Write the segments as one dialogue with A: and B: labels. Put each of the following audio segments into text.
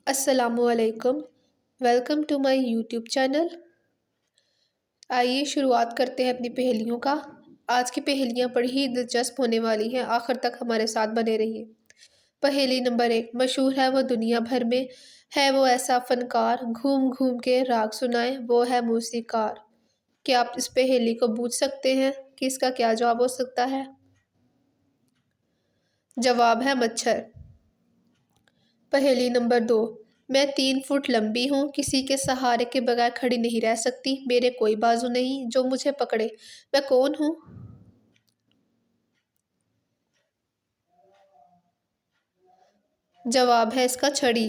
A: अस्सलामुअलैकुम। Welcome to my YouTube channel. आइए शुरुआत करते हैं अपनी पहेलियों का। आज की पहेलियाँ बड़ी ही दिलचस्प होने वाली हैं, आखिर तक हमारे साथ बने रहिए। पहेली नंबर 1। मशहूर है वो दुनिया भर में, है वो ऐसा फनकार, घूम घूम के राग सुनाए, वो है मौसीकार। क्या आप इस पहेली को पूछ सकते हैं कि इसका क्या जवाब हो सकता है? जवाब है मच्छर। पहेली नंबर 2। मैं 3 फुट लंबी हूँ, किसी के सहारे के बगैर खड़ी नहीं रह सकती, मेरे कोई बाजू नहीं, जो मुझे पकड़े मैं कौन हूँ? जवाब है इसका छड़ी।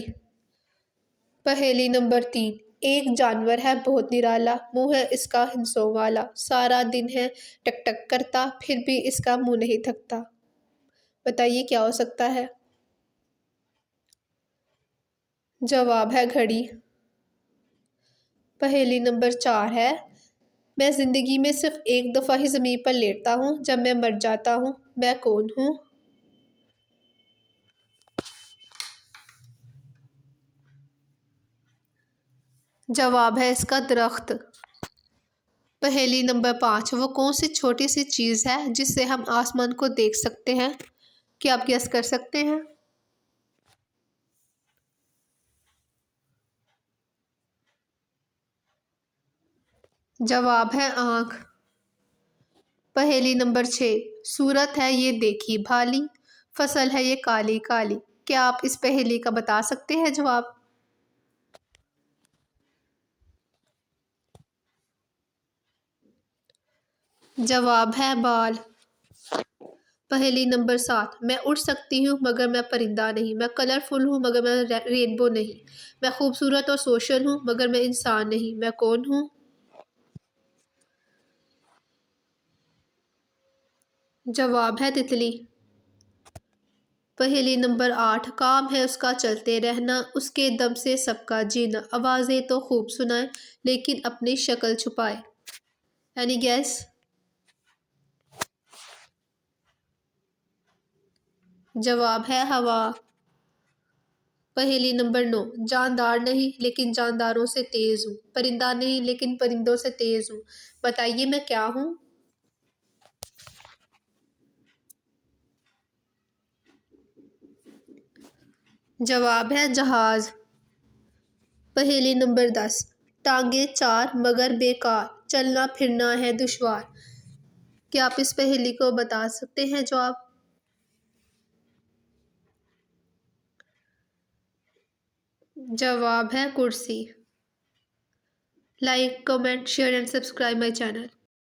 A: पहेली नंबर 3। एक जानवर है बहुत निराला, मुंह है इसका हिंसों वाला, सारा दिन है टक टक करता, फिर भी इसका मुंह नहीं थकता। बताइए क्या हो सकता है? जवाब है घड़ी। पहेली नंबर 4 है। मैं जिंदगी में सिर्फ एक दफा ही जमीन पर लेटता हूँ, जब मैं मर जाता हूँ, मैं कौन हूँ? जवाब है इसका दरख्त। पहेली नंबर 5। वो कौन सी छोटी सी चीज़ है जिससे हम आसमान को देख सकते हैं? क्या आप गेस कर सकते हैं? जवाब है आँख। पहेली नंबर 6। सूरत है ये देखी भाली, फसल है ये काली काली। क्या आप इस पहेली का बता सकते हैं जवाब? जवाब है बाल। पहेली नंबर 7। मैं उड़ सकती हूँ मगर मैं परिंदा नहीं, मैं कलरफुल हूँ मगर मैं रेनबो नहीं, मैं खूबसूरत और सोशल हूँ मगर मैं इंसान नहीं, मैं कौन हूँ? जवाब है तितली। पहेली नंबर 8। काम है उसका चलते रहना, उसके दम से सबका जीना, आवाज़ें तो खूब सुनाए लेकिन अपनी शक्ल छुपाए। Any gas? जवाब है हवा। पहेली नंबर 9। जानदार नहीं लेकिन जानदारों से तेज हूँ, परिंदा नहीं लेकिन परिंदों से तेज हूँ, बताइए मैं क्या हूँ? जवाब है जहाज। पहेली नंबर 10। टांगे 4 मगर बेकार, चलना फिरना है दुश्वार। क्या आप इस पहेली को बता सकते हैं जवाब? जवाब है कुर्सी। Like comment share and subscribe my channel.